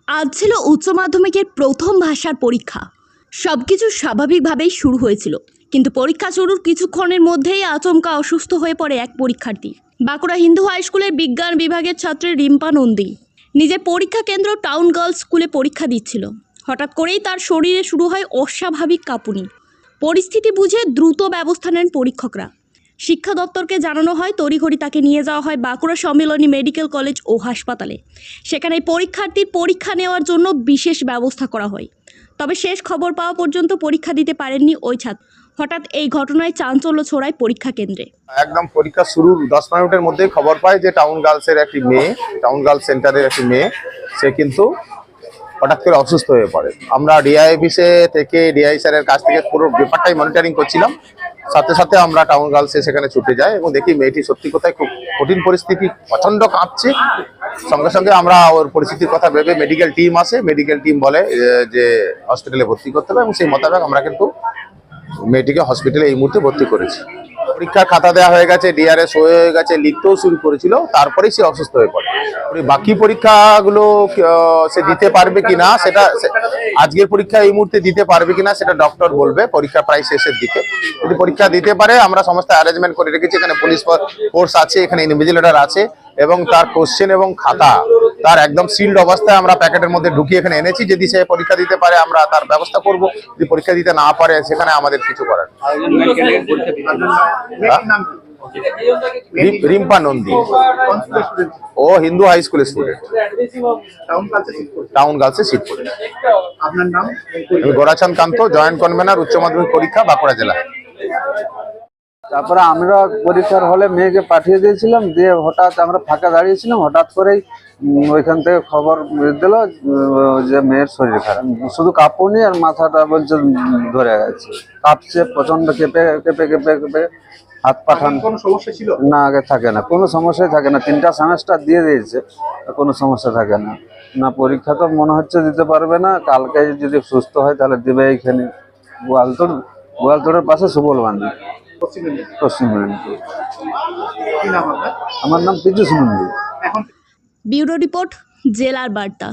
আজ ছিল উচ্চ মাধ্যমিকের প্রথম ভাষার পরীক্ষা। সবকিছু স্বাভাবিকভাবেই শুরু হয়েছিল, কিন্তু পরীক্ষা শুরুর কিছুক্ষণের মধ্যেই আচমকা অসুস্থ হয়ে পড়ে এক পরীক্ষার্থী। বাঁকুড়া হিন্দু হাই স্কুলের বিজ্ঞান বিভাগের ছাত্রী রিম্পা নন্দী নিজের পরীক্ষা কেন্দ্র টাউন গার্লস স্কুলে পরীক্ষা দিচ্ছিল। হঠাৎ করেই তার শরীরে শুরু হয় অস্বাভাবিক কাঁপুনি। পরিস্থিতি বুঝে দ্রুত ব্যবস্থা নেন পরীক্ষকরা। শিক্ষা দপ্তরকে জানানো হয়, তড়িঘড়ি তাকে নিয়ে যাওয়া হয় বাঁকুড়া সম্মিলনী মেডিকেল কলেজ ও হাসপাতালে। সেখানে পরীক্ষার্থীর পরীক্ষা নেওয়ার জন্য বিশেষ ব্যবস্থা করা হয়। তবে শেষ খবর পাওয়া পর্যন্ত পরীক্ষা দিতে পারেননি ওই ছাত্র। হঠাৎ এই ঘটনায় চাঞ্চল্য ছড়ায় পরীক্ষা কেন্দ্রে। একদম পরীক্ষা শুরুর 10 মিনিটের মধ্যেই খবর পাই যে টাউন গার্লসের একটি মেয়ে, টাউন গার্লস সেন্টারের একটি মেয়ে, সে কিন্তু হঠাৎ করে অসুস্থ হয়ে পড়ে। আমরা ডিআই অফিসে থেকে ডিআই স্যারের কাছ থেকে পুরো ব্যাপারটাই মনিটরিং করছিলাম। সাথে সাথে আমরা টাউন গার্লসে সেখানে ছুটে যাই এবং দেখি মেয়েটি সত্যি কথায় খুব কঠিন পরিস্থিতি, প্রচণ্ড কাঁপছে। সঙ্গে সঙ্গে আমরা ওর পরিস্থিতির কথা ভেবে মেডিকেল টিম আসে, মেডিকেল টিম বলে যে হসপিটালে ভর্তি করতে হবে এবং সেই মোতাবেক আমরা কিন্তু মেয়েটিকে হসপিটালে এই মুহূর্তে ভর্তি করেছি। পরীক্ষার খাতা দেওয়া হয়ে গেছে, ডিআরএস হয়ে গেছে, লিখতেও শুরু করেছিল, তারপরেই সে অসুস্থ হয়ে পড়ে। বাকি পরীক্ষাগুলো সে দিতে পারবে কিনা, সেটা আজকের পরীক্ষা এই মুহূর্তে দিতে পারবে কিনা সেটা ডক্টর বলবে পরীক্ষা প্রায় শেষের দিকে। যদি পরীক্ষা দিতে পারে, আমরা সমস্ত অ্যারেঞ্জমেন্ট করে রেখেছি। এখানে পুলিশ ফোর্স আছে, এখানে ইনভিজিলেটর আছে এবং তার কোশ্চেন এবং খাতা তার একদম সিল্ড অবস্থায় আমরা প্যাকেটের মধ্যে ঢুকিয়ে এখানে এনেছি। যদি সে পরীক্ষা দিতে পারে আমরা তার ব্যবস্থা করব, যদি পরীক্ষা দিতে না পারে সেখানে আমাদের কিছু করার। রিম্পা নন্দী, ও হিন্দু হাই স্কুলের স্টুডেন্ট, টাউন গার্লসে সিট করে। আপনার নাম? আমি গোরাচাঁদ কান্ত, জয়েন্ট কনভেনার, উচ্চ মাধ্যমিক পরীক্ষা, বাঁকুড়া জেলা। তারপরে আমরা পরীক্ষার হলে মেয়েকে পাঠিয়ে দিয়েছিলাম, দিয়ে হঠাৎ আমরা ফাঁকা দাঁড়িয়েছিলাম, হঠাৎ করেই ওইখান থেকে খবর দিল যে মেয়ের শরীর খারাপ, শুধু কাঁপুনি আর মাথাটা বলছে ধরে গেছে, কাঁপছে প্রচন্ড, কেঁপে কেঁপে কেঁপে কেঁপে হাত পাঠান। কোনো সমস্যা ছিল না, আগে থাকে না, কোনো সমস্যাই থাকে না। 3টা সেমেস্টার দিয়ে দিয়েছে, কোনো সমস্যা থাকে না। না, পরীক্ষা তো মনে হচ্ছে দিতে পারবে না, কালকে যদি সুস্থ হয় তাহলে দেবে। এইখানে গোয়ালতোড়ের পাশে সুবলবান্দি, পশ্চিম মেদিনীপুর। কি নাম আপনার? আমার নাম পীযুষ নন্দী। ব্যুরো রিপোর্ট, জেলার বার্তা।